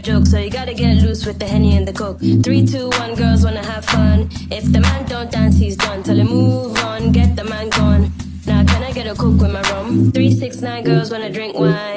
Joke, so you gotta get loose with the Henny and the Coke. 3, 2, 1, girls wanna have fun. If the man don't dance, he's done. Tell him move on, get the man gone. Now can I get a Coke with my rum? 3, 6, 9, girls wanna drink wine.